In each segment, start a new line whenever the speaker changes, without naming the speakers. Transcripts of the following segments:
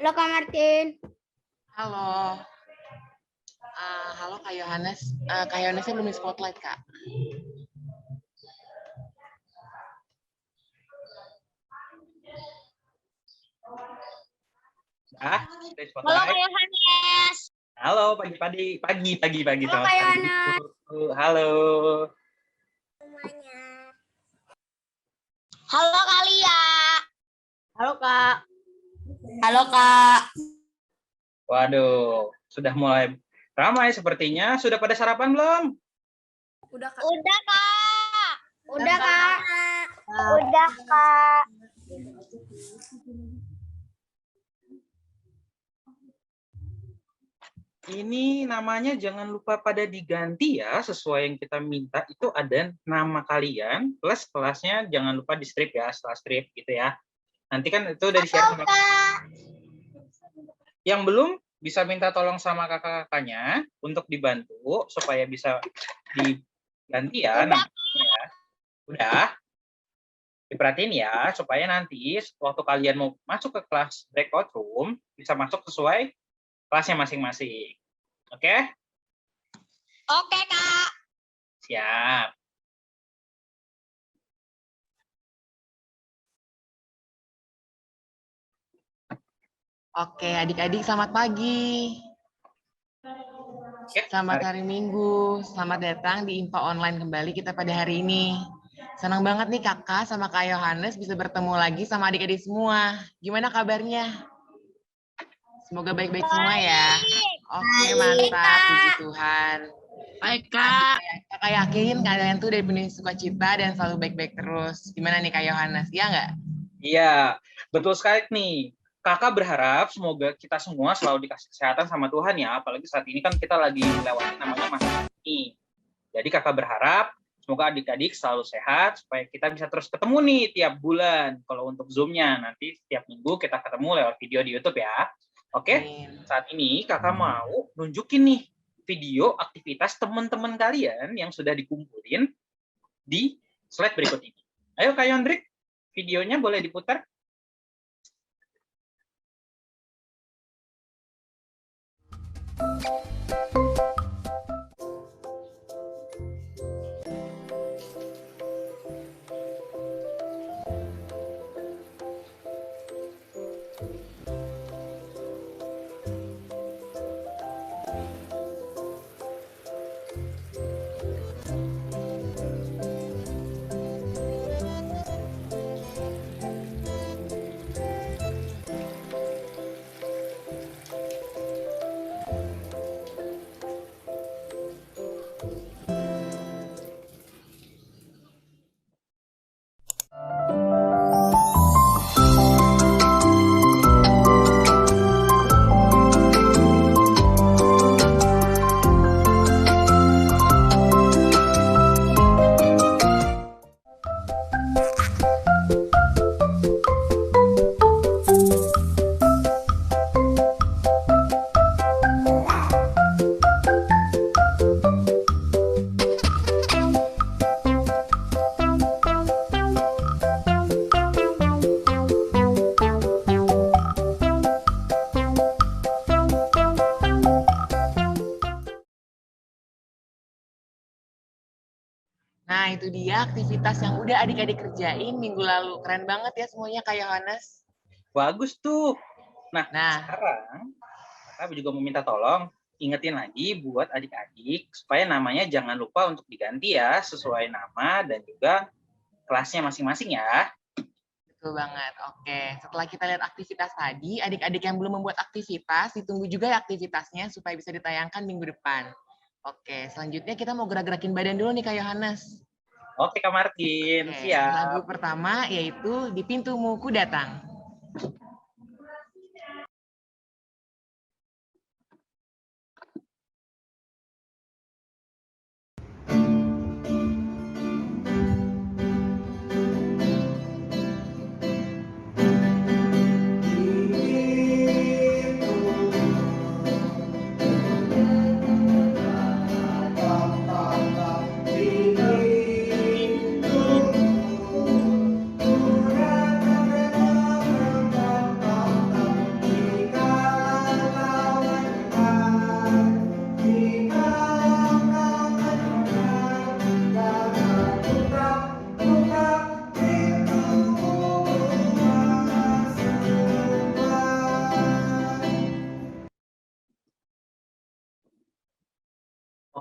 Halo Kak Martin.
Halo. Halo Kak Yohanes. Kak Yohanesnya belum di spotlight, Kak.
Halo Kak Yohanes.
Halo, pagi.
Halo Kak Yohanes.
Halo.
Semuanya. Halo Kak Lia. Halo Kak. Halo Kak.
Waduh, sudah mulai ramai sepertinya. Sudah pada sarapan belum?
Udah Kak. Udah Kak. Udah Kak. Udah Kak.
Ini namanya jangan lupa pada diganti ya, sesuai yang kita minta. Itu ada nama kalian, plus kelasnya jangan lupa di strip ya, setelah strip gitu ya. Nanti kan itu udah di-share sama yang belum bisa minta tolong sama kakak-kakaknya untuk dibantu supaya bisa diganti ya namanya ya. Udah diperhatiin ya supaya nanti waktu kalian mau masuk ke kelas breakout room bisa masuk sesuai kelasnya masing-masing. Oke?
Oke Kak.
Siap.
Oke, adik-adik selamat pagi. Selamat hari Minggu. Selamat datang di Info Online kembali kita pada hari ini. Senang banget nih Kakak sama Kak Yohanes bisa bertemu lagi sama adik-adik semua. Gimana kabarnya? Semoga baik-baik semua ya. Oke, mantap. Puji Tuhan. Baik, Kak. Kakak yakin kalian tuh dari penuh sukacita dan selalu baik-baik terus. Gimana nih Kak Yohanes? Iya nggak?
Iya, betul sekali nih. Kakak berharap semoga kita semua selalu dikasih kesehatan sama Tuhan ya. Apalagi saat ini kan kita lagi melewati namanya masa ini. Jadi kakak berharap semoga adik-adik selalu sehat supaya kita bisa terus ketemu nih tiap bulan. Kalau untuk Zoom-nya nanti setiap minggu kita ketemu lewat video di YouTube ya. Oke, saat ini kakak mau nunjukin nih video aktivitas teman-teman kalian yang sudah dikumpulin di slide berikut ini. Ayo Kak Yondrik, videonya boleh diputar?
Nah, itu dia aktivitas yang udah adik-adik kerjain minggu lalu. Keren banget ya semuanya Kak Yohanes.
Bagus tuh. Nah, sekarang kakak juga mau minta tolong ingetin lagi buat adik-adik supaya namanya jangan lupa untuk diganti ya sesuai nama dan juga kelasnya masing-masing ya.
Betul banget. Oke, setelah kita lihat aktivitas tadi, adik-adik yang belum membuat aktivitas, ditunggu juga ya aktivitasnya supaya bisa ditayangkan minggu depan. Oke, selanjutnya kita mau gerak-gerakin badan dulu nih Kak Yohanes.
Oke Kak Martin, siap.
Lagu pertama yaitu Di Pintumu Ku Datang.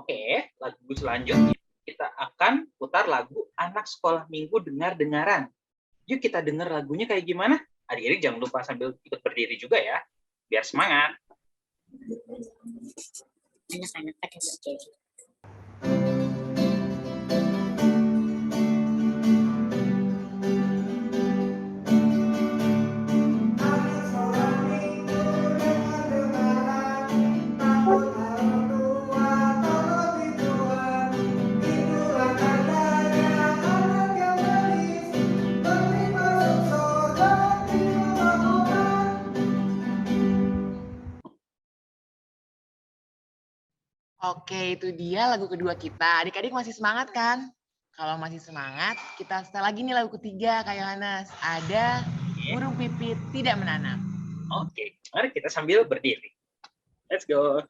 Oke, lagu selanjutnya kita akan putar lagu Anak Sekolah Minggu Dengar-Dengaran. Yuk kita dengar lagunya kayak gimana. Adik-adik jangan lupa sambil ikut berdiri juga ya, biar semangat.
Anak-anak pada berdiri.
Oke, itu dia lagu kedua kita. Adik-adik masih semangat kan? Kalau masih semangat, kita setel lagi nih lagu ketiga, Kak Yohanes. Ada Burung Pipit Tidak Menanam.
Oke, mari kita sambil berdiri. Let's go.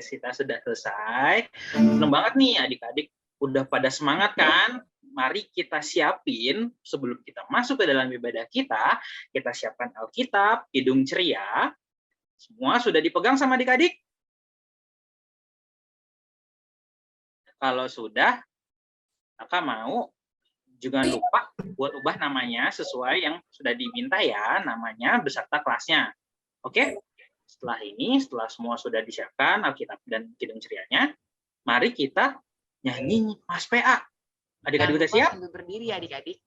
Kita sudah selesai. Seneng banget nih adik-adik, udah pada semangat kan? Mari kita siapin sebelum kita masuk ke dalam ibadah kita siapkan Alkitab, Kidung Ceria. Semua sudah dipegang sama adik-adik? Kalau sudah, Kakak mau jangan lupa buat ubah namanya sesuai yang sudah diminta ya, namanya beserta kelasnya. Oke? Setelah ini, setelah semua sudah disiapkan Alkitab dan Kidung Cerianya, mari kita nyanyi Mas PA. Adik-adik udah siap?
Sambil berdiri ya adik-adik.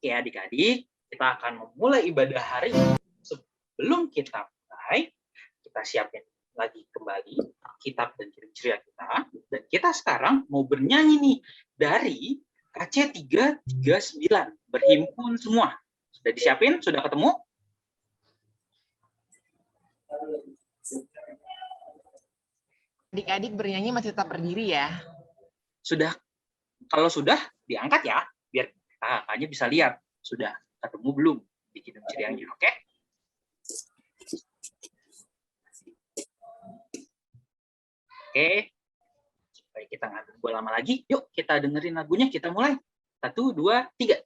Oke adik-adik, kita akan memulai ibadah hari ini. Sebelum kita mulai, kita siapin lagi kembali Alkitab dan Kidung Ceria kita. Dan kita sekarang mau bernyanyi nih dari KC 339, berhimpun semua. Sudah disiapin? Sudah ketemu?
Adik-adik bernyanyi masih tetap berdiri ya.
Sudah. Kalau sudah, diangkat ya, biar kakaknya bisa lihat sudah ketemu belum di Kidung Cerianya, oke? Oke, kita nggak tunggu lama lagi, yuk kita dengerin lagunya, kita mulai. 1, 2, 3.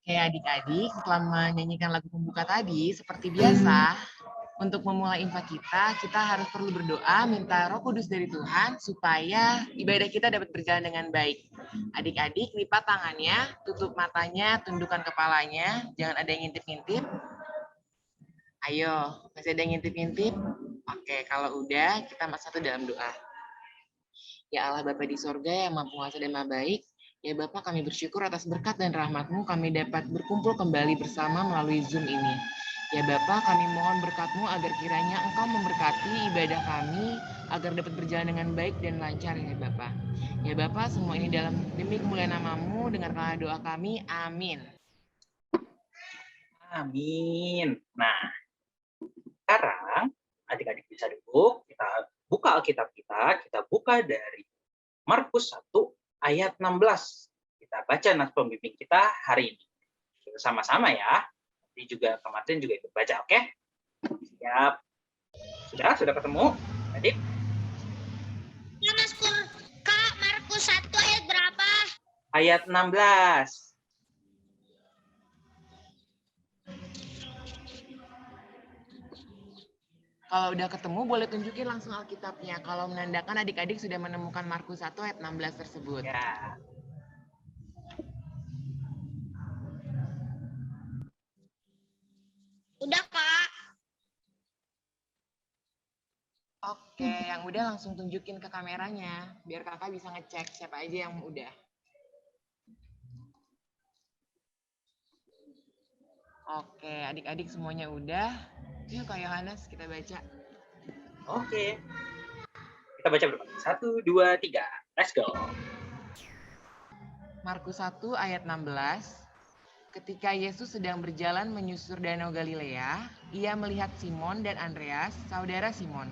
Oke adik-adik, setelah menyanyikan lagu pembuka tadi, seperti biasa, untuk memulai infak kita harus perlu berdoa, minta Roh Kudus dari Tuhan, supaya ibadah kita dapat berjalan dengan baik. Adik-adik, lipat tangannya, tutup matanya, tundukkan kepalanya, jangan ada yang ngintip-ngintip. Ayo, masih ada yang ngintip-ngintip? Oke, kalau udah, kita masuk dalam doa. Ya Allah Bapa di sorga yang maha penguasa dan maha baik, ya Bapak, kami bersyukur atas berkat dan rahmat-Mu kami dapat berkumpul kembali bersama melalui Zoom ini. Ya Bapak, kami mohon berkat-Mu agar kiranya Engkau memberkati ibadah kami agar dapat berjalan dengan baik dan lancar ya Bapak. Ya Bapak, semua ini demi kemuliaan nama-Mu, dengarkanlah doa kami. Amin.
Amin. Nah, sekarang adik-adik bisa duduk, kita buka Alkitab kita buka dari Markus 1 ayat 16. Kita baca nas pembimbing kita hari ini. Kita sama-sama ya. Nanti juga kemarin juga ikut baca, oke? Siap. Sudah ketemu? Adik?
Ya, Mas Kak, Markus 1 ayat berapa?
Ayat 16.
Kalau udah ketemu, boleh tunjukin langsung Alkitabnya. Kalau menandakan adik-adik sudah menemukan Markus 1 ayat 16 tersebut.
Ya.
Udah, Kak.
Oke, yang udah langsung tunjukin ke kameranya. Biar kakak bisa ngecek siapa aja yang udah. Oke, adik-adik semuanya udah. Yuk Kak Yohanes, kita baca.
Oke. Kita baca bersama. 1, 2, 3. Let's go.
Markus 1 ayat 16. Ketika Yesus sedang berjalan menyusur Danau Galilea, ia melihat Simon dan Andreas, saudara Simon.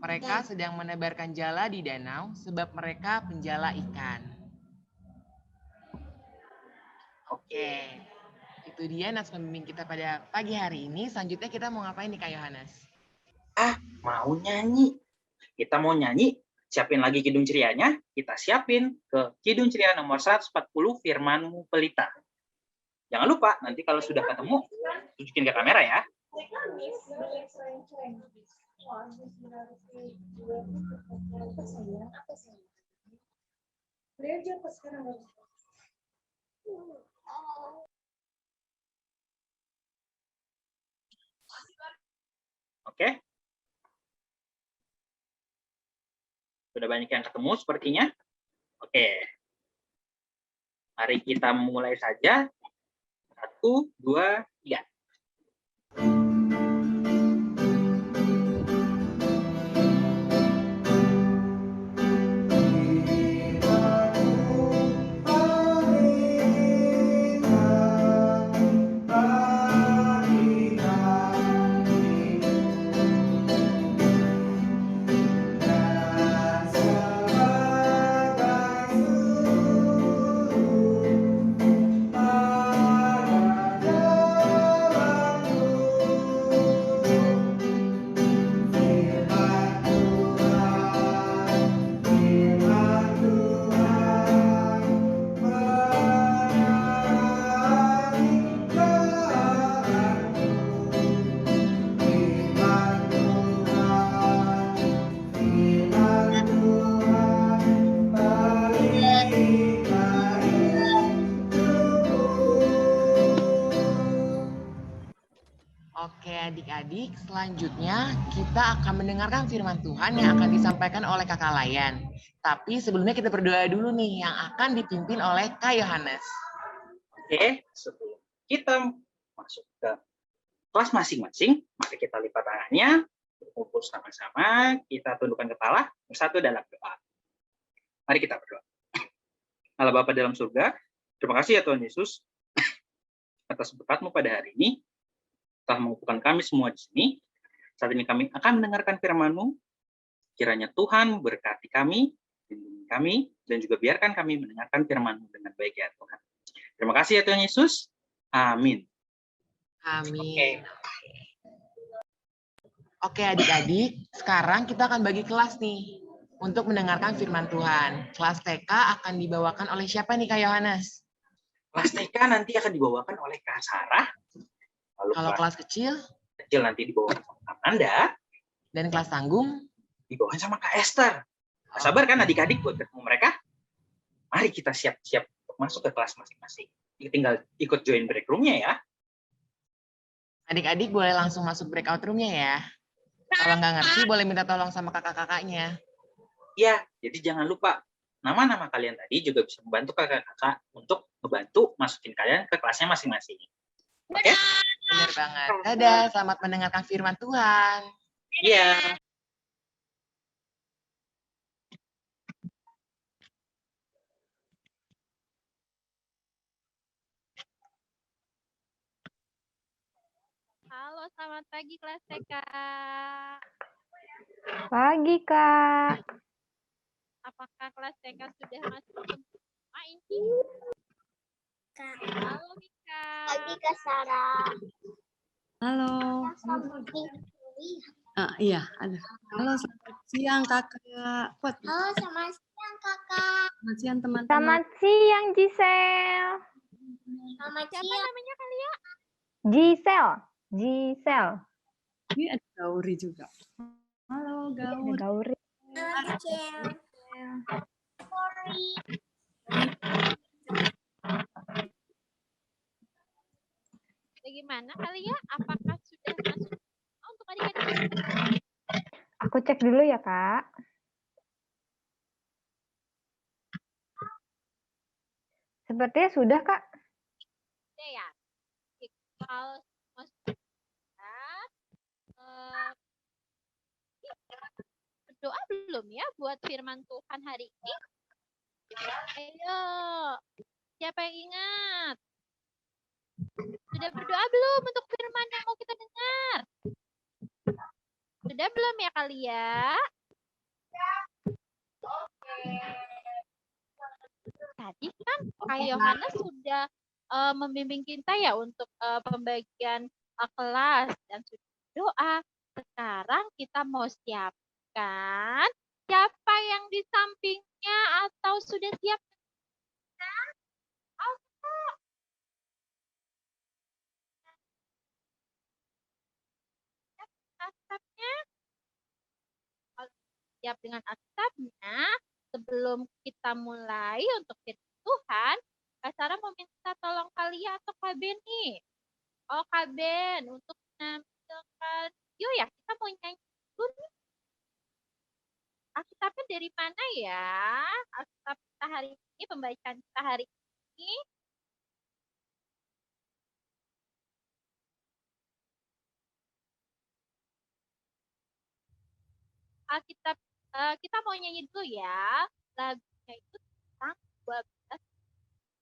Mereka sedang menebarkan jala di danau sebab mereka penjala ikan. Oke. Itu dia nas pembimbing kita pada pagi hari ini. Selanjutnya kita mau ngapain nih Kak Yohanes?
Mau nyanyi. Kita mau nyanyi, siapin lagi Kidung Cerianya. Kita siapin ke Kidung Ceria nomor 140, Firman-Mu Pelita. Jangan lupa, nanti kalau sudah ketemu, tunjukin ke kamera ya. Oke. Sudah banyak yang ketemu sepertinya. Oke. Mari kita mulai saja. 1, 2, 3.
Oke adik-adik, selanjutnya kita akan mendengarkan firman Tuhan yang akan disampaikan oleh Kakak Layan. Tapi sebelumnya kita berdoa dulu nih yang akan dipimpin oleh Kak Yohanes.
Oke, sebelum kita masuk ke kelas masing-masing, mari kita lipat tangannya, berkumpul sama-sama, kita tundukkan kepala, bersatu dalam doa. Mari kita berdoa. Allah Bapa dalam surga, terima kasih ya Tuhan Yesus atas berkat-Mu pada hari ini, telah mengumpulkan kami semua di sini. Saat ini kami akan mendengarkan firman-Mu. Kiranya Tuhan berkati kami, lindungi kami, dan juga biarkan kami mendengarkan firman-Mu dengan baik ya Tuhan. Terima kasih ya Tuhan Yesus. Amin.
Amin. Oke adik-adik, sekarang kita akan bagi kelas nih untuk mendengarkan firman Tuhan. Kelas TK akan dibawakan oleh siapa nih Kak Yohanes?
Kelas TK nanti akan dibawakan oleh Kak Sarah. Lalu
Kalau kelas kecil
nanti dibawakan sama Kak Amanda.
dan kelas tanggung?
Dibawakan sama Kak Esther. Nah, sabar kan adik-adik buat ketemu mereka? Mari kita siap-siap untuk masuk ke kelas masing-masing. Tinggal ikut join break room-nya ya.
Adik-adik boleh langsung masuk breakout room-nya ya. Kalau nggak ngerti boleh minta tolong sama kakak-kakaknya.
Ya, jadi jangan lupa nama-nama kalian tadi juga bisa membantu kakak-kakak untuk membantu masukin kalian ke kelasnya masing-masing. Oke?
Benar banget. Dadah, selamat mendengarkan firman Tuhan.
Iya.
Halo, selamat pagi kelas TK.
Pagi, Kak.
Apakah kelas TK sudah masuk ke rumah ini?
Kak.
Halo, Mika.
Pagi Kak Sarah.
Halo. Iya, ada. Halo, selamat siang Kakak.
Halo, selamat siang Kakak.
Selamat siang teman-teman.
Selamat siang, Giselle.
Selamat
Siapa
siang.
namanya kalian?
Giselle. Giselle.
Ini ada Gauri juga. Halo,
Ada
Gauri.
Gauri.
Selamat siang. Sorry.
Bagaimana kalian? Apakah sudah masuk untuk adik-adik?
Aku cek dulu ya, Kak. Sepertinya sudah, Kak.
Sudah ya? Kalau masuk berdoa belum ya buat firman Tuhan hari ini? Ayo, siapa yang ingat? Sudah berdoa belum untuk firman yang mau kita dengar? Sudah belum ya kalian? Tadi kan Kak Yohanes sudah membimbing kita ya untuk pembagian kelas dan sudah doa. Sekarang kita mau siapkan siapa yang di sampingnya atau sudah siap? Alkitabnya? Siap dengan Alkitabnya? Sebelum kita mulai untuk firman Tuhan, Kak Sarah mau minta tolong kalian atau Kak Ben nih. Oh Kak Ben, untuk menampilkan video ya, kita mau nyanyi dulu nih. Alkitabnya dari mana ya? Alkitab kita hari ini, pembacaan kita hari ini. Alkitab kita mau nyanyi dulu ya. Lagunya itu tentang 12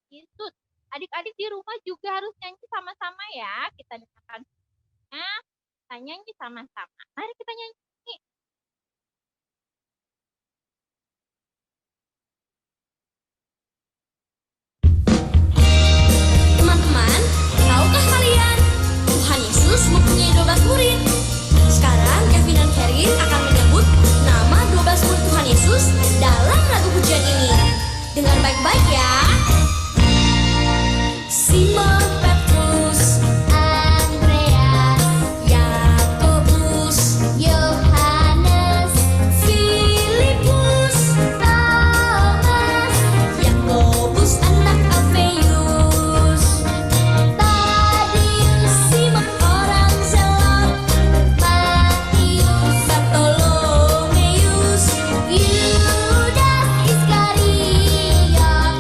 Yesus. Adik-adik di rumah juga harus nyanyi sama-sama ya. Kita dengarkan kita nyanyi sama-sama. Mari kita nyanyi.
Teman-teman, tahukah kalian Tuhan Yesus mempunyai 12 murid? Sekarang Kevin dan Karin akan menyebut nama 12 murid Tuhan Yesus dalam lagu pujian ini. Dengar baik-baik ya. Simon Petrus, Andreas, Yakobus, Yohanes, Filipus, Thomas, Yakobus anak Alfeus, Tadius, Simon orang Zelot, Matius, Bartolomeus, Yudas Iskariot,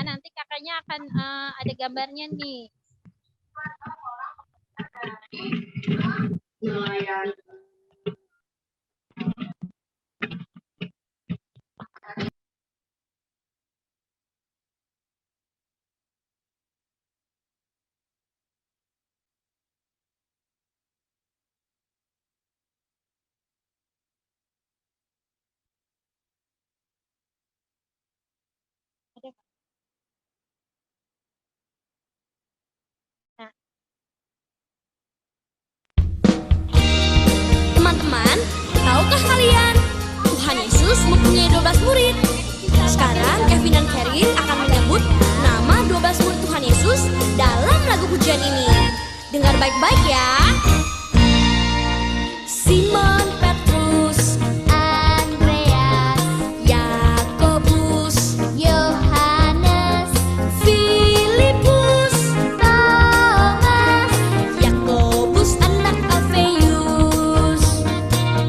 Nanti kakaknya akan ada gambarnya nih.
Teman-teman, tahukah kalian Tuhan Yesus mempunyai 12 murid? Sekarang Kevin dan Karin akan menyebut nama 12 murid Tuhan Yesus dalam lagu pujian ini. Dengar baik-baik ya. Simon Petrus, Andreas, Yakobus, Yohanes, Filipus, Thomas, Yakobus anak Alfeus,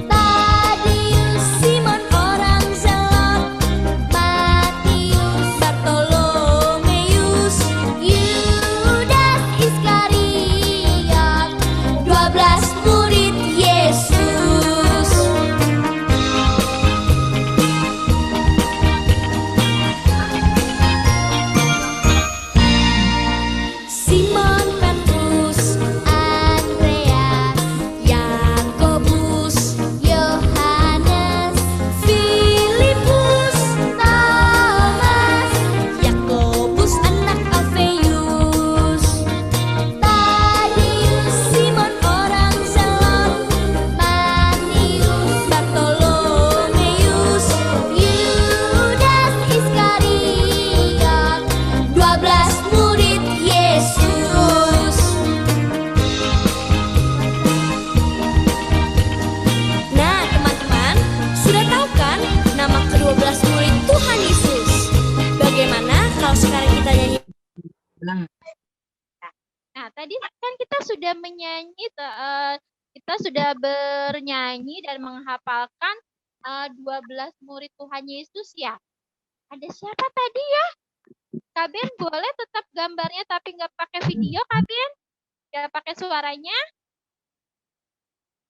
Tadius, Simon orang Zelot, Matius, Bartolomeus, Yudas Iskariot, 12 murid Yesus. Simon Petrus, Andreas, Yakobus, Yohanes, Filipus, Thomas, Yakobus anak Alfeus, Tadius, Simon orang Zelot, Matius, Bartolomeus, Yudas Iskariot, 12 murid Yesus. Nah, teman-teman, sudah tahu kan nama ke-12 murid Tuhan Yesus? Bagaimana kalau sekarang kita nyanyi?
Nah, tadi kan kita sudah menyanyi, kita sudah bernyanyi dan menghafalkan 12 murid Tuhan Yesus ya. Ada siapa tadi ya? Kak Ben boleh tetap gambarnya tapi nggak pakai video, Kak Ben? Nggak pakai suaranya?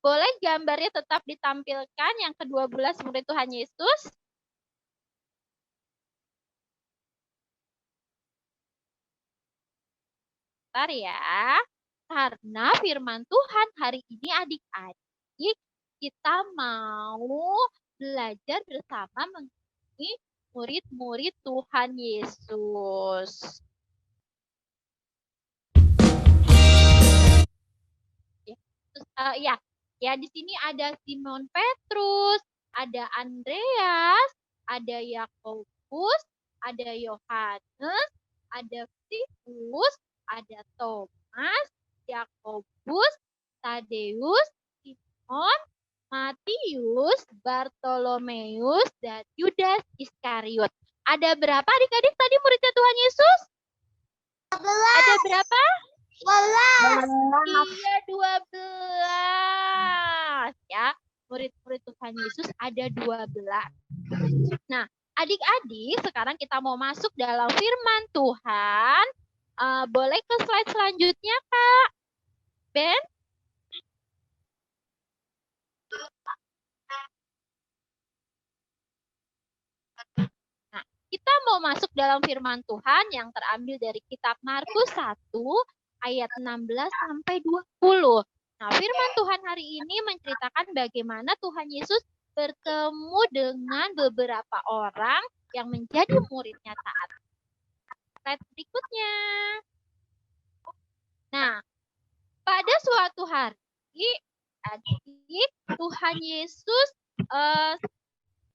Boleh gambarnya tetap ditampilkan yang ke-12 murid Tuhan Yesus? Bentar ya. Karena firman Tuhan hari ini adik-adik kita mau belajar bersama mengenai murid-murid Tuhan Yesus. Ya, di sini ada Simon Petrus, ada Andreas, ada Yakobus, ada Yohanes, ada Filipus, ada Thomas, Yakobus, Tadeus, Simon, Matius, Bartolomeus, dan Yudas Iskariot. Ada berapa adik-adik tadi muridnya Tuhan Yesus? 12. Ada berapa? 12. Iya, 12. Ya, murid-murid Tuhan Yesus ada 12. Nah, adik-adik, sekarang kita mau masuk dalam firman Tuhan. Boleh ke slide selanjutnya, Kak? Ben? Nah, kita mau masuk dalam firman Tuhan yang terambil dari kitab Markus 1 ayat 16 sampai 20. Nah, firman Tuhan hari ini menceritakan bagaimana Tuhan Yesus bertemu dengan beberapa orang yang menjadi muridnya taat. Slide berikutnya. Nah, pada suatu hari, adik, Tuhan Yesus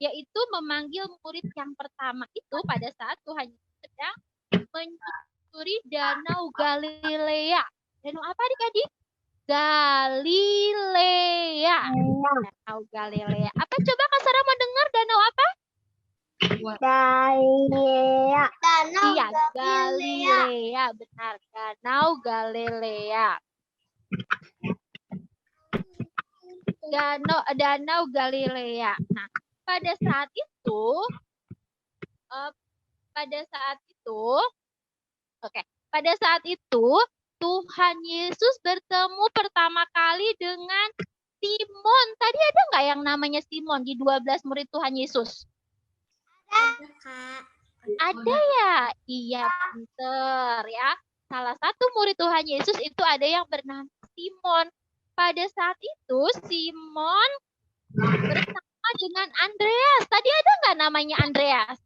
yaitu memanggil murid yang pertama itu pada saat Tuhan Yesus sedang menyusuri Danau Galilea. Danau apa adik-adik? Galilea. Danau Galilea. Apa coba Kak Sarah mau dengar danau apa?
Galilea.
Iya, Galilea. Benar, Danau Galilea. Danau Galilea. Nah, pada saat itu Tuhan Yesus bertemu pertama kali dengan Simon. Tadi ada nggak yang namanya Simon di 12 murid Tuhan Yesus? Ada ya? Iya, pinter ya. Salah satu murid Tuhan Yesus itu ada yang bernama Simon. Pada saat itu Simon bersama dengan Andreas. Tadi ada nggak namanya Andreas?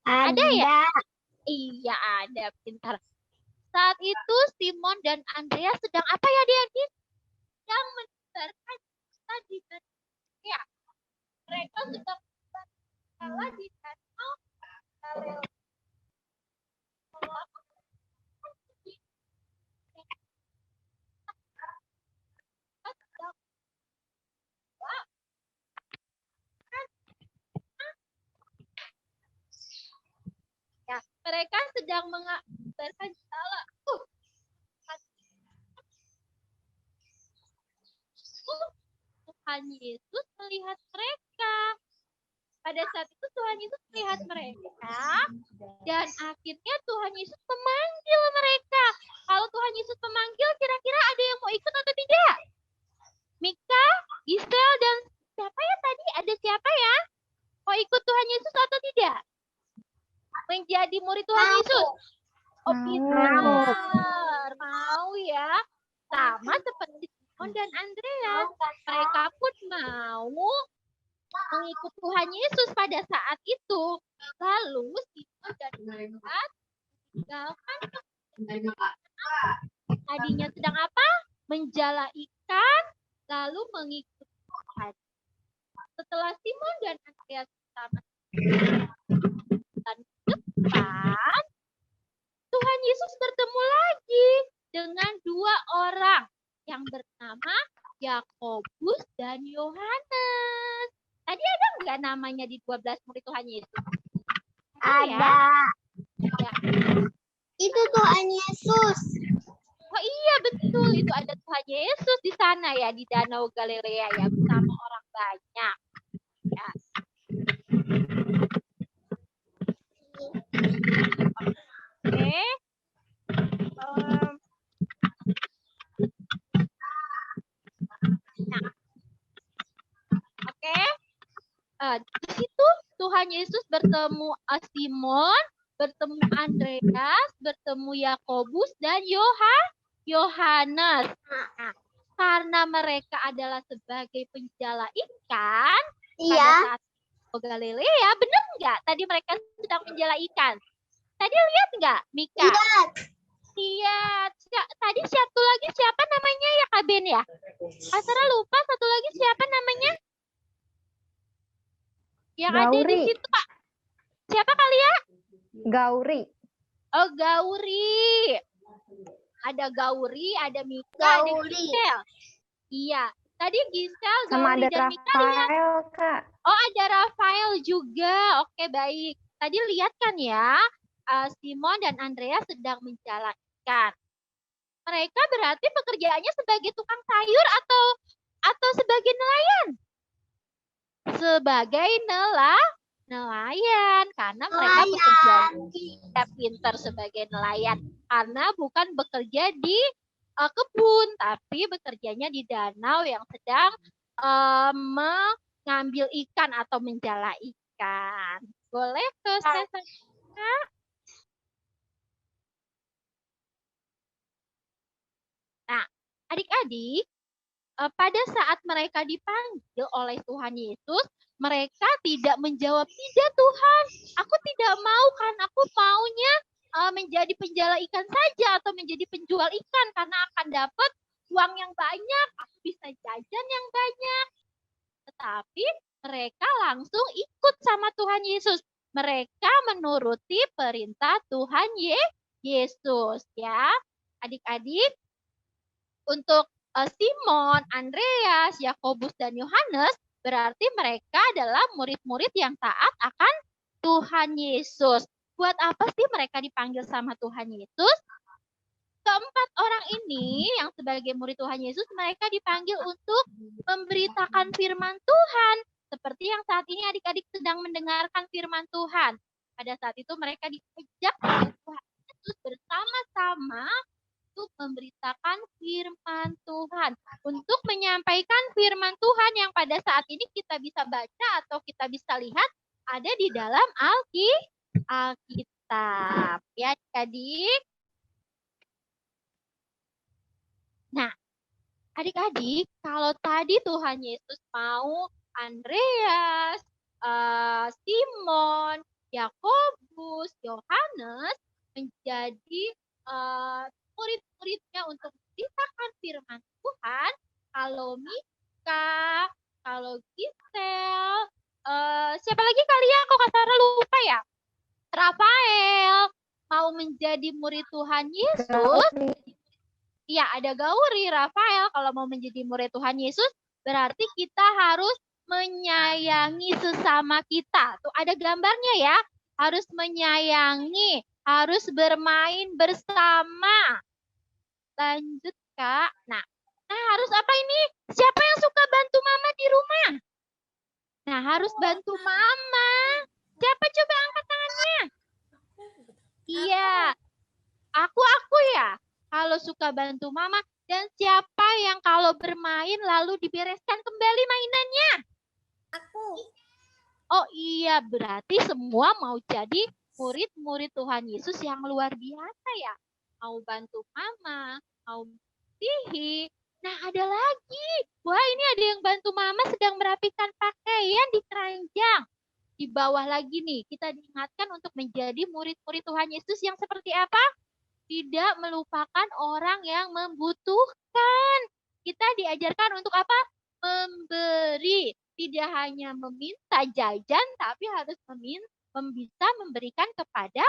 Ada ya? Iya, ada, pintar. Saat itu Simon dan Andreas sedang apa ya, adik-adik? Sedang menyebarkan cerita di Galilea. Mereka sedang berjalan di danau Galilea. Ya, mereka sedang mengabarkan salah. Tuhan Yesus melihat mereka. Pada saat itu Tuhan Yesus melihat mereka dan akhirnya Tuhan Yesus memanggil mereka. Kalau Tuhan Yesus memanggil, kira-kira ada yang mau ikut atau tidak? Mika, Gisel, dan siapa ya tadi? Ada siapa ya? Mau ikut Tuhan Yesus atau tidak? Menjadi murid Tuhan Yesus. Oh, pintar. Mau ya. Sama seperti Simon dan Andreas. Mereka pun mau mengikut Tuhan Yesus pada saat itu. Lalu Simon dan Andreas tinggalkan tadinya sedang apa? Menjala ikan, lalu mengikut Tuhan. Setelah Simon dan Andreas bersama depan, Tuhan Yesus bertemu lagi dengan dua orang yang bernama Yakobus dan Yohanes. Tadi ada nggak namanya di 12 murid Tuhan Yesus? Ada. Ya.
Itu Tuhan Yesus.
Oh iya, betul. Itu ada Tuhan Yesus di sana ya, di Danau Galilea ya, bersama orang banyak. Ya. Oke. Nah. Oke. Di situ Tuhan Yesus bertemu Simon, bertemu Andreas, bertemu Yakobus dan Yohanes. Karena mereka adalah sebagai penjala ikan, pada saat Galilea, benar nggak? Tadi mereka sedang menjala ikan. Tadi lihat nggak, Mika? Lihat. Tadi satu lagi siapa namanya ya, Kak Ben ya? Asara lupa satu lagi siapa namanya? Yang ada di situ, Pak. Siapa kali ya?
Gauri.
Oh, Gauri. Ada Gauri, ada Mika, ada Gisel. Iya. Tadi Gisel,
Sama
Gauri,
ada
dan Mika lihat.
Rafael, Kak.
Oh, ada Rafael juga. Oke, baik. Tadi lihat kan ya, Simon dan Andreas sedang menjala ikan. Mereka berarti pekerjaannya sebagai tukang sayur atau sebagai nelayan? Sebagai nelayan, karena mereka bekerja pintar sebagai nelayan, karena bukan bekerja di kebun, tapi bekerjanya di danau yang sedang mengambil ikan atau menjala ikan. Boleh ke saya? Nah, adik-adik, pada saat mereka dipanggil oleh Tuhan Yesus, mereka tidak menjawab, tidak Tuhan, aku tidak mau, kan aku maunya menjadi penjala ikan saja atau menjadi penjual ikan karena akan dapat uang yang banyak, aku bisa jajan yang banyak. Tetapi mereka langsung ikut sama Tuhan Yesus. Mereka menuruti perintah Tuhan Yesus ya. Adik-adik, untuk Simon, Andreas, Yakobus, dan Yohanes, berarti mereka adalah murid-murid yang taat akan Tuhan Yesus. Buat apa sih mereka dipanggil sama Tuhan Yesus? Keempat orang ini yang sebagai murid Tuhan Yesus, mereka dipanggil untuk memberitakan firman Tuhan. Seperti yang saat ini adik-adik sedang mendengarkan firman Tuhan. Pada saat itu mereka diajak oleh Tuhan Yesus bersama-sama untuk memberitakan firman Tuhan. Untuk menyampaikan firman Tuhan yang pada saat ini kita bisa baca atau kita bisa lihat ada di dalam Alkitab. Ya, adik-adik. Nah, adik-adik, kalau tadi Tuhan Yesus mau Andreas, Simon, Yakobus, Yohanes menjadi murid-muridnya untuk memberitakan firman Tuhan, kalau Mika, kalau Gisel, siapa lagi kali ya? Kok Kasara lupa ya? Rafael mau menjadi murid Tuhan Yesus. Iya, ada Gauri, Rafael. Kalau mau menjadi murid Tuhan Yesus, berarti kita harus menyayangi sesama kita. Tuh ada gambarnya ya. Harus menyayangi, harus bermain bersama. Lanjut, Kak. Nah, harus apa ini? Siapa yang suka bantu Mama di rumah? Nah, harus bantu Mama. Siapa coba angkat tangannya? Iya. Aku ya. Kalau suka bantu Mama. Dan siapa yang kalau bermain lalu dibereskan kembali mainannya?
Aku.
Oh iya, berarti semua mau jadi murid-murid Tuhan Yesus yang luar biasa ya. Mau bantu Mama, mau sihi. Nah, ada lagi. Wah, ini ada yang bantu Mama sedang merapikan pakaian di keranjang. Di bawah lagi nih, kita diingatkan untuk menjadi murid-murid Tuhan Yesus yang seperti apa? Tidak melupakan orang yang membutuhkan. Kita diajarkan untuk apa? Memberi. Tidak hanya meminta jajan, tapi harus bisa memberikan kepada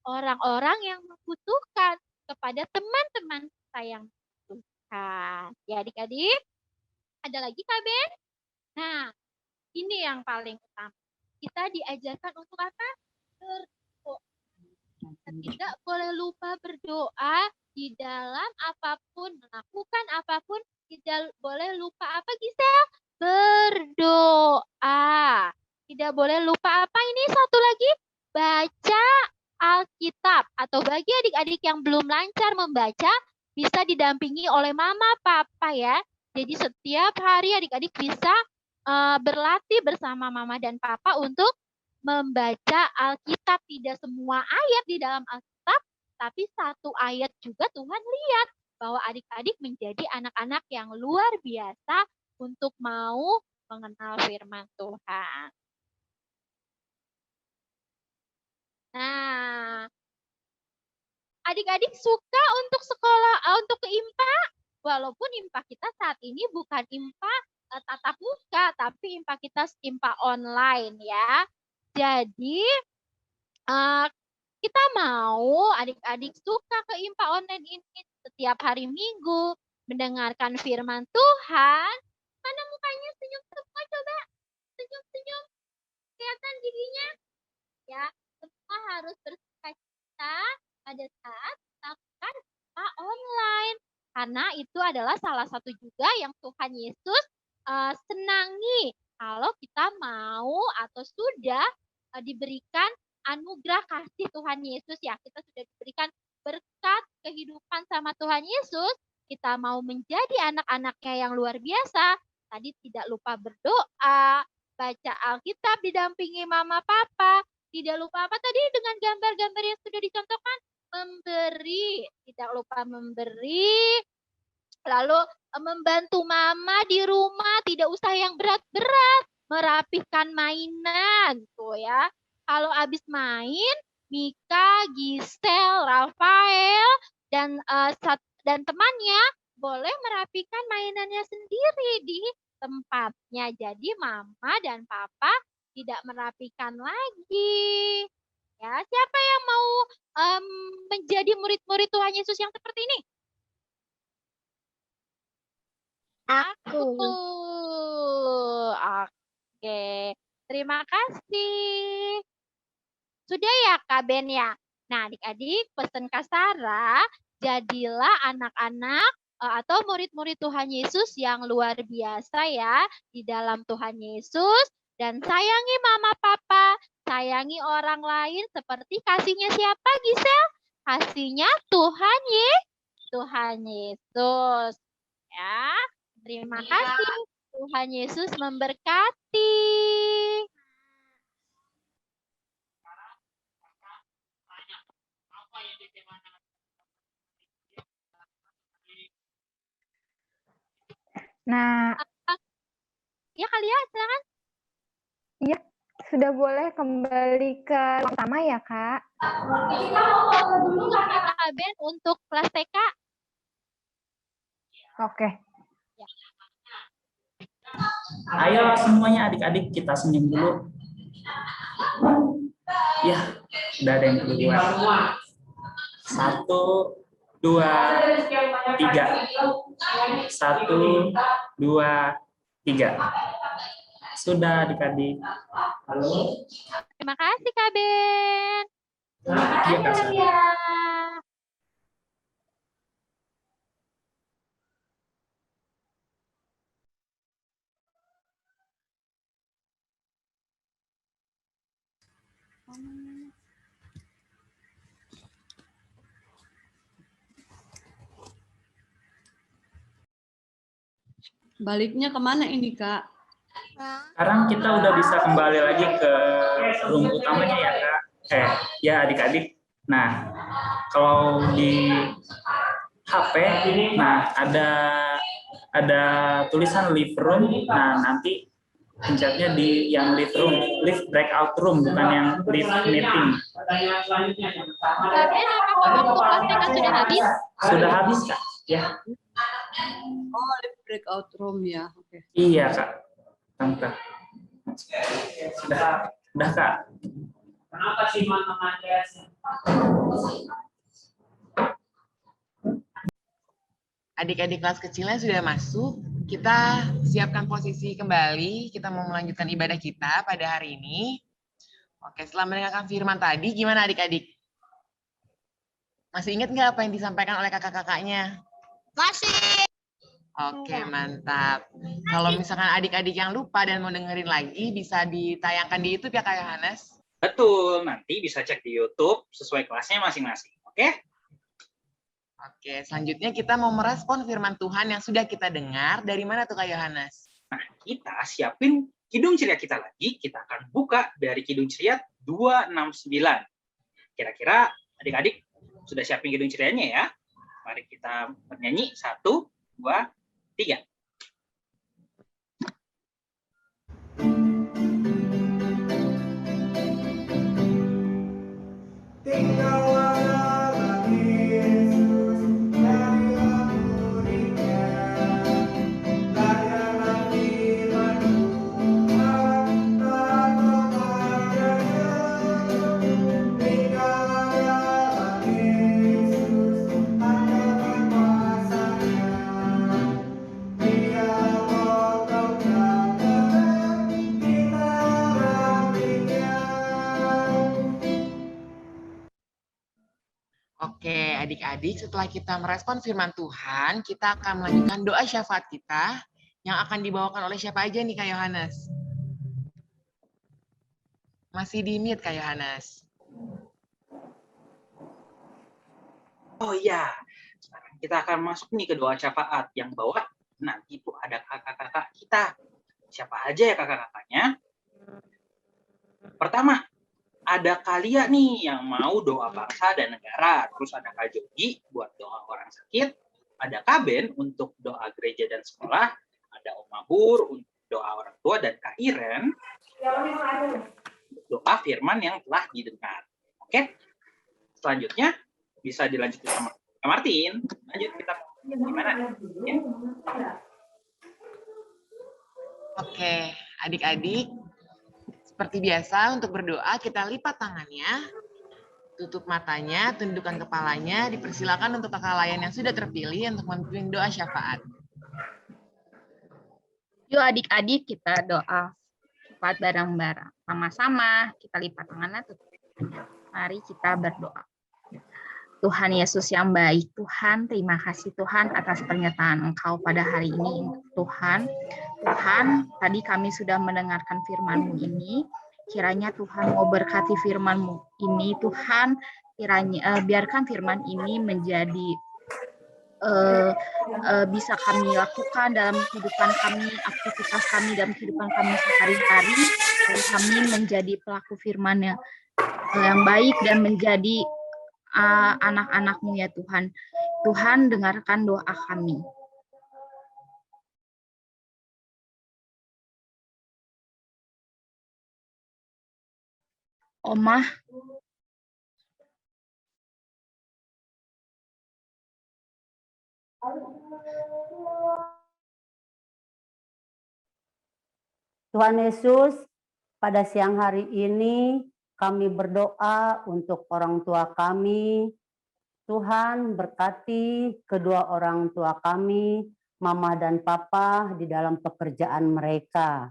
orang-orang yang membutuhkan. Kepada teman-teman kita yang membutuhkan. Ya adik-adik, ada lagi Kak Ben? Nah, ini yang paling utama. Kita diajarkan untuk apa? Berdoa. Tidak boleh lupa berdoa di dalam apapun, melakukan apapun, tidak boleh lupa apa Gisel? Berdoa. Tidak boleh lupa apa ini satu lagi? Baca Alkitab. Atau bagi adik-adik yang belum lancar membaca, bisa didampingi oleh mama, papa ya. Jadi setiap hari adik-adik bisa berlatih bersama mama dan papa untuk membaca Alkitab. Tidak semua ayat di dalam Alkitab, tapi satu ayat juga Tuhan lihat bahwa adik-adik menjadi anak-anak yang luar biasa untuk mau mengenal firman Tuhan. Nah, adik-adik suka untuk sekolah, untuk ke IMPA, walaupun IMPA kita saat ini bukan IMPA tatap muka, tapi IMPA kita IMPA online ya. Jadi kita mau adik-adik suka ke IMPA online ini setiap hari Minggu mendengarkan firman Tuhan. Mana mukanya senyum semua coba? Senyum-senyum. Kelihatan giginya? Ya, semua harus bersuka-cita pada saat melakukan IMPA online. Karena itu adalah salah satu juga yang Tuhan Yesus senangi. Kalau kita mau atau sudah diberikan anugerah kasih Tuhan Yesus ya. Kita sudah diberikan berkat kehidupan sama Tuhan Yesus. Kita mau menjadi anak-anaknya yang luar biasa. Tadi tidak lupa berdoa, baca Alkitab didampingi mama papa. Tidak lupa apa tadi dengan gambar-gambar yang sudah dicontohkan? Memberi. Tidak lupa memberi. Lalu membantu mama di rumah, tidak usah yang berat-berat. Merapihkan mainan tuh ya. Kalau habis main, Mika, Gisel, Rafael, dan temannya boleh merapikan mainannya sendiri di tempatnya. Jadi mama dan papa tidak merapikan lagi. Ya, siapa yang mau menjadi murid-murid Tuhan Yesus yang seperti ini? Aku. Oke, terima kasih. Sudah ya Kak Ben ya? Nah adik-adik pesan Kak Sarah, jadilah anak-anak atau murid-murid Tuhan Yesus yang luar biasa ya di dalam Tuhan Yesus. Dan sayangi mama papa, Sayangi orang lain seperti kasihnya siapa, Gisel? Kasihnya Tuhan Yesus. Ya, terima kasih. Tuhan Yesus memberkati.
Nah,
Ya kali ya, silakan.
ya sudah boleh kembali ke ruang utama ya, Kak?
Kak Ben untuk kelas TK.
Oke.
Ayo semuanya adik-adik kita senyum dulu. Ya, udah ada yang kedua. 1, 2, 3. 1, 2, 3. Sudah adik-adik. Halo.
Terima kasih Kak Ben.
Iya, Kak Sarah.
Baliknya kemana ini, Kak?
Sekarang kita udah bisa kembali lagi ke room utamanya ya, Kak. Ya adik-adik. Nah, kalau di HP, nah ada tulisan live room. Nah, nanti pencetnya di yang live room, live breakout room, bukan yang live meeting.
Kak Ben, apakah waktu kelas TK sudah habis?
Sudah habis, Kak? Ya.
Oh, live breakout room ya. Oke.
Iya, Kak. Tante. Sudah, Kak.
Kenapa sih
Adik-adik kelas kecilnya sudah masuk. Kita siapkan posisi kembali. Kita mau melanjutkan ibadah kita pada hari ini. Oke, setelah mendengarkan firman tadi, gimana adik-adik? Masih ingat nggak apa yang disampaikan oleh kakak-kakaknya?
Masih.
Oke, mantap. Kalau misalkan adik-adik yang lupa dan mau dengerin lagi, bisa ditayangkan di YouTube ya, Kak Yohanes?
Betul, nanti bisa cek di YouTube sesuai kelasnya masing-masing. Oke?
Oke, selanjutnya kita mau merespon firman Tuhan yang sudah kita dengar. Dari mana tuh, Kak Yohanes?
Nah, kita siapin Kidung Ceria kita lagi. Kita akan buka dari Kidung Ceria 269. Kira-kira adik-adik sudah siapin Kidung Cerianya ya? Mari kita bernyanyi. 1, 2, 3.
Oke, adik-adik, setelah kita merespon firman Tuhan, kita akan melanjutkan doa syafaat kita yang akan dibawakan oleh siapa aja nih, Kak Yohanes? Masih di mute, Kak Yohanes.
Oh iya, sekarang kita akan masuk nih ke doa syafaat yang bawa nanti itu ada kakak-kakak kita. Siapa aja ya kakak-kakaknya? Pertama, ada Kalia nih yang mau doa bangsa dan negara. Terus ada Kak Jogi buat doa orang sakit. Ada Kak Ben untuk doa gereja dan sekolah. Ada Om Mabur untuk doa orang tua. Dan Kak Iren untuk doa firman yang telah didengar. Oke? Selanjutnya bisa dilanjutkan sama Kak Martin. Lanjut kita gimana? Ya.
Oke, adik-adik. Seperti biasa, untuk berdoa kita lipat tangannya, tutup matanya, tundukkan kepalanya, dipersilakan untuk kakak layan yang sudah terpilih untuk memimpin doa syafaat.
Yuk adik-adik kita doa syafaat bareng-bareng. Sama-sama kita lipat tangannya, tutup matanya. Mari kita berdoa. Tuhan Yesus yang baik, Tuhan, terima kasih Tuhan atas pernyataan Engkau pada hari ini. Tuhan, tadi kami sudah mendengarkan firman-Mu ini, Kiranya Tuhan mau berkati firman-Mu ini, Tuhan, kiranya biarkan firman ini menjadi bisa kami lakukan dalam kehidupan kami, aktivitas kami dalam kehidupan kami sehari-hari, dan kami menjadi pelaku firman yang baik dan menjadi anak-anak-Mu ya Tuhan. Tuhan, dengarkan doa kami. Omah,
Tuhan Yesus, pada siang hari ini kami berdoa untuk orang tua kami. Tuhan berkati kedua orang tua kami, Mama dan Papa, di dalam pekerjaan mereka.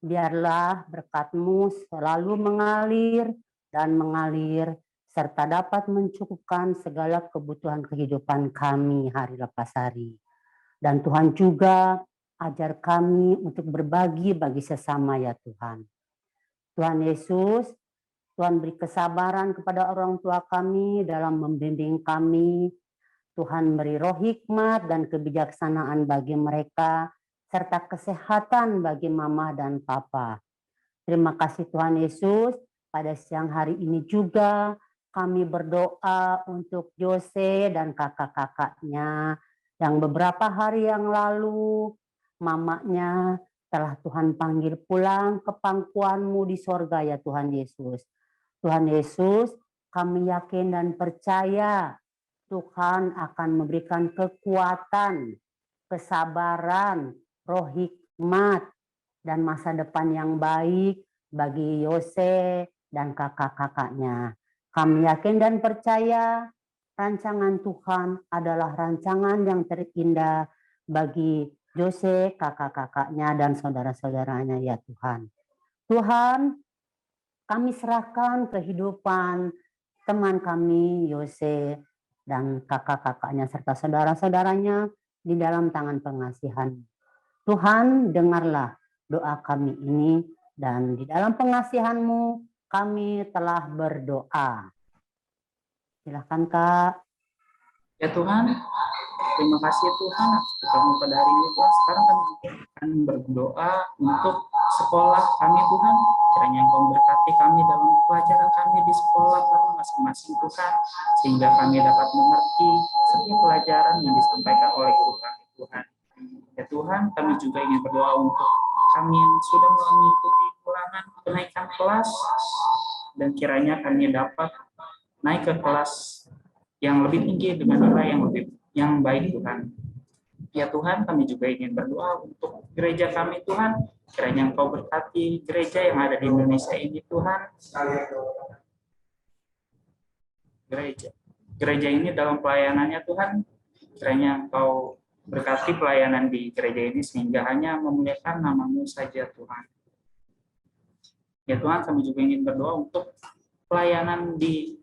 Biarlah berkat-Mu selalu mengalir dan mengalir, serta dapat mencukupkan segala kebutuhan kehidupan kami hari lepas hari. Dan Tuhan juga ajar kami untuk berbagi bagi sesama ya Tuhan. Tuhan Yesus, Tuhan beri kesabaran kepada orang tua kami dalam membimbing kami. Tuhan beri roh hikmat dan kebijaksanaan bagi mereka, serta kesehatan bagi Mama dan Papa. Terima kasih Tuhan Yesus, pada siang hari ini juga kami berdoa untuk Jose dan kakak-kakaknya yang beberapa hari yang lalu mamanya telah Tuhan panggil pulang ke pangkuan-Mu di sorga ya Tuhan Yesus. Tuhan Yesus, kami yakin dan percaya Tuhan akan memberikan kekuatan, kesabaran, roh hikmat, dan masa depan yang baik bagi Yose dan kakak-kakaknya. Kami yakin dan percaya rancangan Tuhan adalah rancangan yang terindah bagi Yose, kakak-kakaknya, dan saudara-saudaranya ya Tuhan. Tuhan, kami serahkan kehidupan teman kami Yose dan kakak-kakaknya serta saudara-saudaranya di dalam tangan pengasihan. Tuhan, dengarlah doa kami ini, dan di dalam pengasihan-Mu kami telah berdoa. Silakan Kak.
Ya Tuhan, terima kasih Tuhan atas ketemu pada hari ini Tuhan. Sekarang kami juga akan berdoa untuk sekolah kami Tuhan. Kiranya Engkau memberkati kami dalam pelajaran kami di sekolah kami masing-masing Tuhan, sehingga kami dapat mengerti setiap pelajaran yang disampaikan oleh guru kami Tuhan. Ya Tuhan, kami juga ingin berdoa untuk kami yang sudah mengikuti ulangan kenaikan kelas, dan kiranya kami dapat naik ke kelas yang lebih tinggi dengan nilai yang baik Tuhan. Ya Tuhan, kami juga ingin berdoa untuk gereja kami Tuhan. Kiranya Engkau berkati gereja yang ada di Indonesia ini Tuhan. Gereja ini dalam pelayanannya Tuhan, kiranya Engkau berkati pelayanan di gereja ini sehingga hanya memuliakan nama-Mu saja Tuhan. Ya Tuhan, kami juga ingin berdoa untuk pelayanan di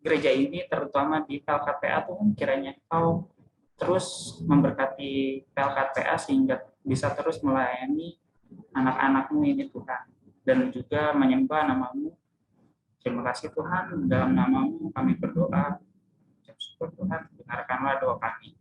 gereja ini, terutama di PLKPA Tuhan. Kiranya Engkau terus memberkati PLKPA sehingga bisa terus melayani anak-anak-Mu ini Tuhan, dan juga menyembah nama-Mu. Terima kasih Tuhan, dalam nama-Mu kami berdoa. Syukur Tuhan, dengarkanlah doa kami.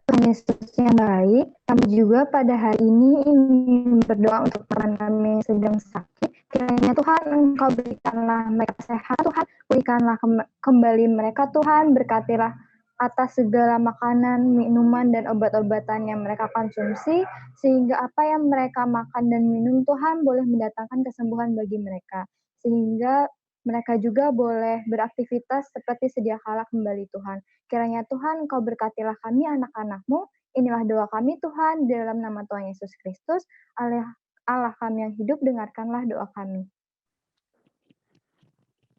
Tuhan Yesus yang baik, kami juga pada hari ini ingin berdoa untuk teman kami yang sedang sakit. Kiranya Tuhan Engkau berikanlah mereka sehat, Tuhan pulihkanlah kembali mereka, Tuhan berkatilah atas segala makanan, minuman, dan obat-obatan yang mereka konsumsi, sehingga apa yang mereka makan dan minum Tuhan boleh mendatangkan kesembuhan bagi mereka, sehingga mereka juga boleh beraktivitas seperti sedia kala kembali Tuhan. Kiranya Tuhan Engkau berkatilah kami anak-anak-Mu. Inilah doa kami Tuhan, dalam nama Tuhan Yesus Kristus, Allah kami yang hidup, dengarkanlah doa kami.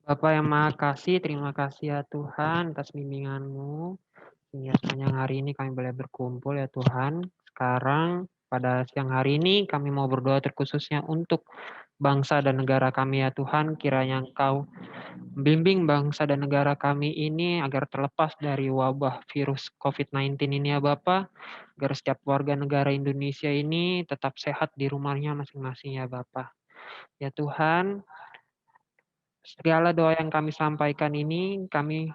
Bapa yang Maha Kasih, terima kasih ya Tuhan atas bimbingan-Mu. Hingga sepanjang hari ini kami boleh berkumpul ya Tuhan. Sekarang pada siang hari ini kami mau berdoa terkhususnya untuk bangsa dan negara kami ya Tuhan. Kiranya Engkau Bimbing bangsa dan negara kami ini agar terlepas dari wabah virus COVID-19 ini ya Bapak, agar setiap warga negara Indonesia ini tetap sehat di rumahnya masing-masing ya Bapak. Ya Tuhan, segala doa yang kami sampaikan ini kami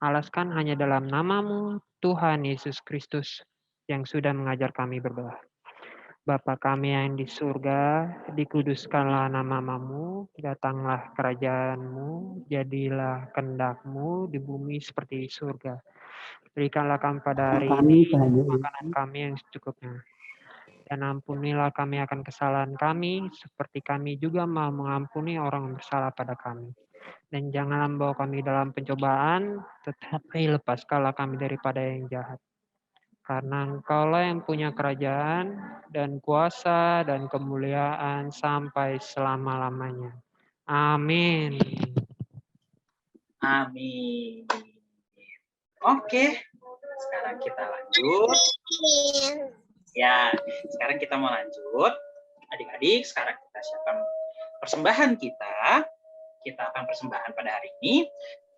alaskan hanya dalam nama-Mu, Tuhan Yesus Kristus, yang sudah mengajar kami berdoa. Bapa kami yang di surga, dikuduskanlah nama-Mu, datanglah kerajaan-Mu, jadilah kehendak-Mu di bumi seperti di surga. Berikanlah kami pada hari ini makanan kami yang secukupnya. Dan ampunilah kami akan kesalahan kami, seperti kami juga mau mengampuni orang yang bersalah pada kami. Dan janganlah membawa kami dalam pencobaan, tetapi lepaskanlah kami daripada yang jahat. Karena Engkaulah yang punya kerajaan dan kuasa dan kemuliaan sampai selama-lamanya. Amin.
Amin. Oke, sekarang kita lanjut. Ya, sekarang kita mau lanjut. Adik-adik, sekarang kita siapkan persembahan kita. Kita akan persembahan pada hari ini.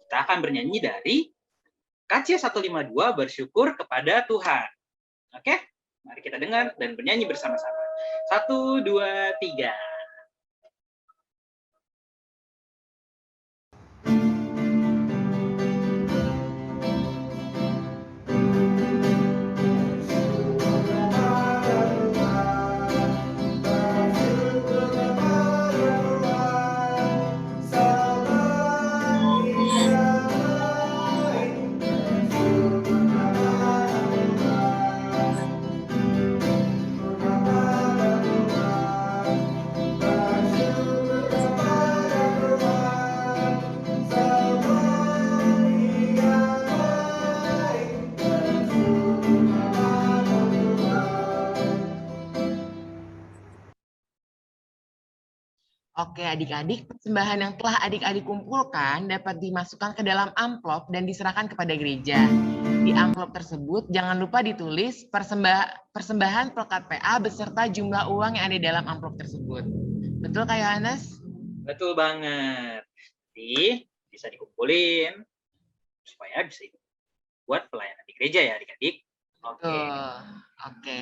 Kita akan bernyanyi dari KC 152 bersyukur kepada Tuhan. Oke, mari kita dengar dan bernyanyi bersama-sama. 1, 2, 3.
Oke adik-adik, persembahan yang telah adik-adik kumpulkan dapat dimasukkan ke dalam amplop dan diserahkan kepada gereja. Di amplop tersebut jangan lupa ditulis persembahan Pelkat PA beserta jumlah uang yang ada di dalam amplop tersebut. Betul Kak Yohanes?
Betul banget. Jadi bisa dikumpulin supaya bisa buat pelayanan di gereja ya adik-adik. Oke.
Oke.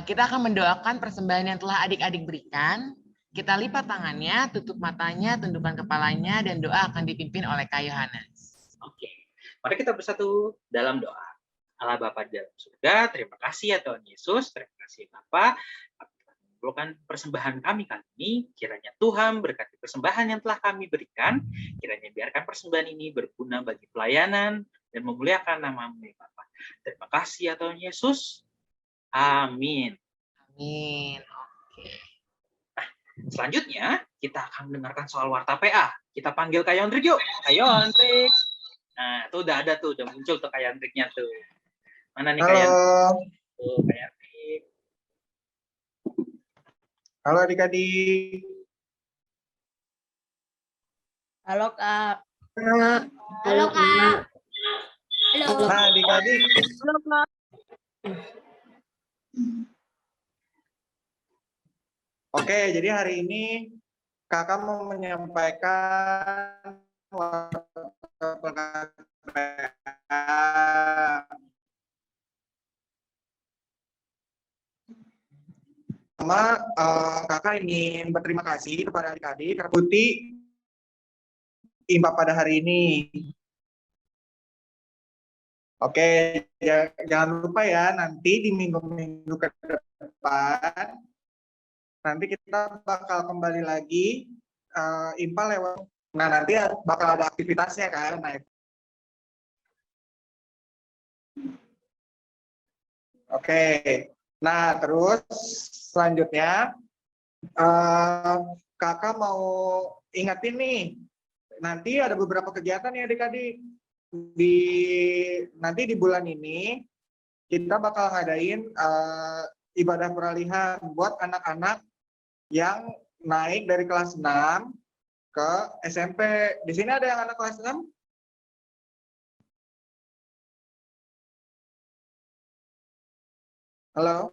Kita akan mendoakan persembahan yang telah adik-adik berikan. Kita lipat tangannya, tutup matanya, tundukkan kepalanya, dan doa akan dipimpin oleh Kak Yohanes.
Oke. Mari kita bersatu dalam doa. Allah Bapa di dalam surga, terima kasih ya Tuhan Yesus, terima kasih Bapa. Mengumpulkan persembahan kami kali ini, kiranya Tuhan berkati persembahan yang telah kami berikan, kiranya biarkan persembahan ini berguna bagi pelayanan dan memuliakan nama-Mu ya Bapa. Terima kasih ya Tuhan Yesus. Amin.
Amin. Oke.
Selanjutnya, kita akan mendengarkan soal warta PA. Kita panggil Kak Yondrik yuk. Kak Yondrik. Nah, tuh udah ada tuh, udah muncul tuh Kak Yondriknya tuh. Mana nih Kak Yondrik? Tuh, Kak Yondrik.
Halo adik-adik.
Halo Kak.
Halo Kak. Halo.
Nah adik-adik.
Halo Kak.
Oke, jadi hari ini kakak mau menyampaikan pertama, kakak ingin berterima kasih kepada adik-adik yang mengikuti IMPA pada hari ini. Oke, jangan lupa ya, nanti di minggu-minggu ke depan nanti kita bakal kembali lagi IMPA lewat. Nah, nanti bakal ada aktivitasnya kan. Oke. Nah, terus selanjutnya kakak mau ingetin nih. Nanti ada beberapa kegiatan ya adik-adik. Nanti di bulan ini kita bakal ngadain ibadah peralihan buat anak-anak yang naik dari kelas 6 ke SMP. Di sini ada yang anak kelas 6? Halo?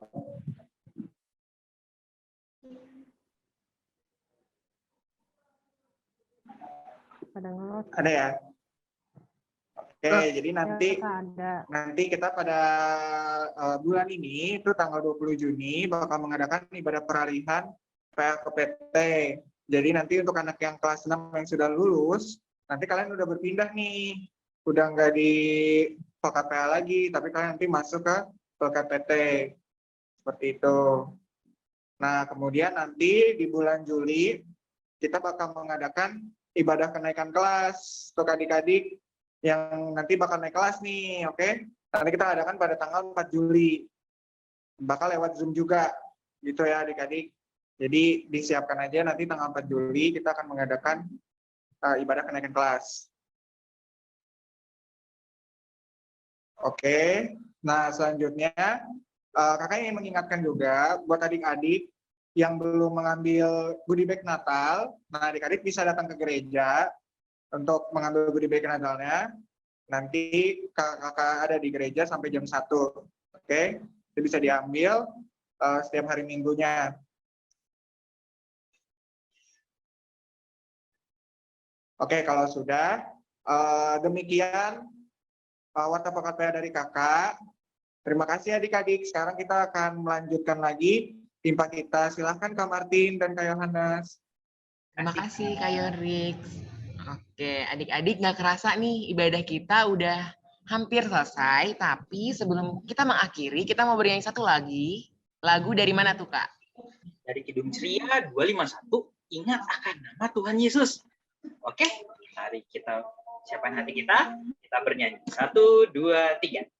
Ada ya? Oke, jadi nanti kita pada bulan ini itu tanggal 20 Juni bakal mengadakan ibadah peralihan PA ke PT. Jadi nanti untuk anak yang kelas 6 yang sudah lulus, nanti kalian udah berpindah nih. Udah nggak di Pelkat PA lagi, tapi kalian nanti masuk ke Pelkat PT. Seperti itu. Nah, kemudian nanti di bulan Juli kita bakal mengadakan ibadah kenaikan kelas untuk adik-adik yang nanti bakal naik kelas nih, oke? Nanti kita adakan pada tanggal 4 Juli. Bakal lewat Zoom juga, gitu ya adik-adik. Jadi disiapkan aja nanti tanggal 4 Juli kita akan mengadakan ibadah kenaikan kelas. Oke, nah selanjutnya kakak ingin mengingatkan juga buat adik-adik yang belum mengambil goodie bag Natal, nah adik-adik bisa datang ke gereja untuk mengambil goodie bag Natalnya. Nanti kakak ada di gereja sampai jam 1. Oke, itu bisa diambil setiap hari Minggunya. Oke, kalau sudah, demikian warta Pelkat PA dari kakak. Terima kasih adik-adik. Sekarang kita akan melanjutkan lagi timpa kita. Silahkan Kak Martin dan Kak Yohanes.
Terima kasih Kak Yorix. Oke, adik-adik nggak kerasa nih ibadah kita udah hampir selesai, tapi sebelum kita mengakhiri, kita mau bernyanyi satu lagi. Lagu dari mana tuh Kak?
Dari Kidung Ceria 251, ingat akan nama Tuhan Yesus. Oke, mari kita siapkan hati kita bernyanyi. 1, 2, 3.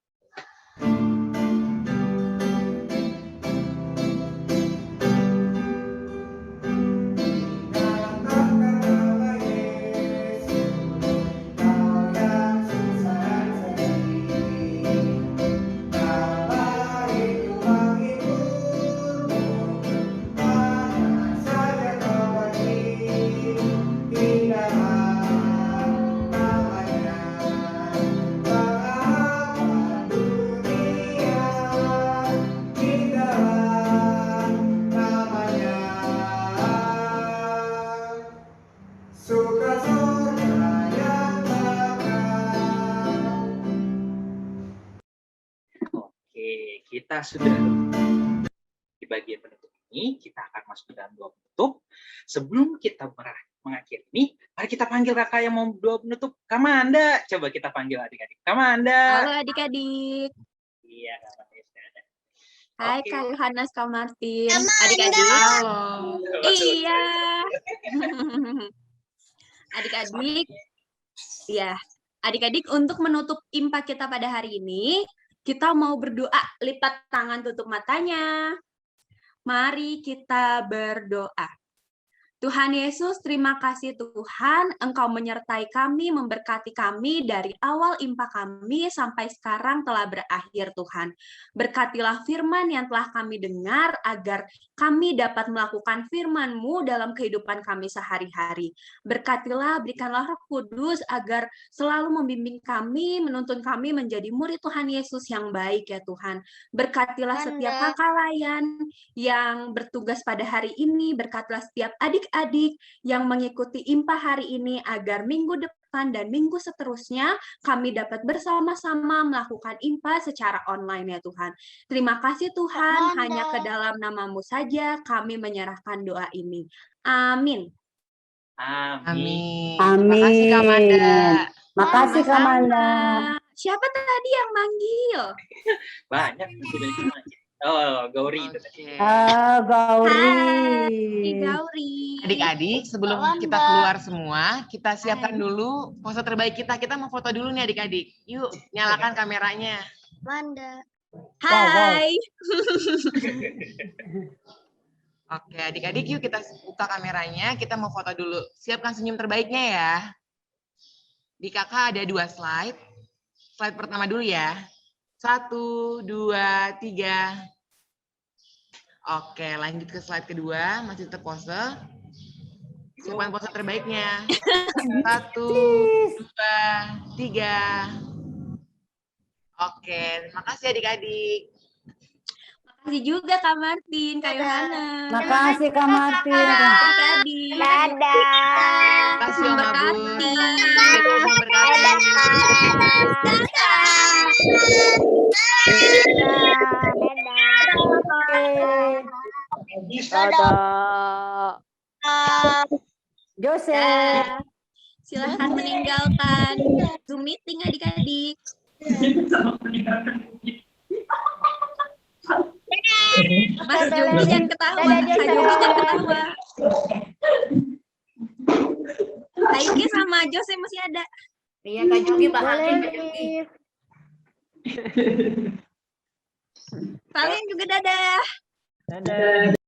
Kita sudah di bagian penutup ini, kita akan masuk ke dalam doa penutup. Sebelum kita mengakhiri ini, mari kita panggil kakak yang mau doa penutup, Kamanda. Coba kita panggil adik-adik. Kamanda.
Halo adik-adik.
Iya, Kamanda sudah ada.
Hai
Oke.
Kak Yohanes, Kak Martin. Adik-adik.
Halo.
Iya. Adik-adik. Ya, adik-adik untuk menutup impa kita pada hari ini, kita mau berdoa, lipat tangan tutup matanya. Mari kita berdoa. Tuhan Yesus, terima kasih Tuhan, Engkau menyertai kami, memberkati kami dari awal impa kami sampai sekarang telah berakhir Tuhan. Berkatilah firman yang telah kami dengar agar kami dapat melakukan firman-Mu dalam kehidupan kami sehari-hari. Berkatilah, berikanlah Roh Kudus agar selalu membimbing kami, menuntun kami menjadi murid Tuhan Yesus yang baik ya Tuhan. Berkatilah setiap kakak layan yang bertugas pada hari ini, berkatilah setiap adik-adik yang mengikuti impa hari ini agar minggu depan dan minggu seterusnya kami dapat bersama-sama melakukan impa secara online ya Tuhan. Terima kasih Tuhan, hanya ke dalam nama-Mu saja kami menyerahkan doa ini. Amin.
Amin.
Terima kasih Kak Manda.
Makasih Kak Manda.
Siapa tadi yang manggil?
Banyak yang sudah dipanggil. Oh, Gauri.
Gauri.
Gauri.
Adik-adik, sebelum kita keluar semua, kita siapkan dulu pose terbaik kita. Kita mau foto dulu nih adik-adik. Yuk, nyalakan kameranya.
Manda. Hai.
Oke, adik-adik yuk kita buka kameranya. Kita mau foto dulu. Siapkan senyum terbaiknya ya. Di kakak ada 2 slide. Slide pertama dulu ya. 1, 2, 3. Oke, lanjut ke slide kedua. Masih tetap pose. Siapkan pose terbaiknya. 1, 2, 3. Oke, terima kasih adik-adik.
Makasih juga Kak Martin, Kak Yohanes.
Makasih Kak Martin.
Adik-adik.
Terima kasih Om Abun.
Berkati.
Joseph.
Silahkan meninggalkan Zoom meeting adik-adik. Mas Jogi jangan ketawa. Kak Jogi jangan ketawa. Taiki sama Jose masih ada.
Iya, Kak Jogi, Pak Hakim, Kak Jogi.
Kalian juga dadah.
Dadah.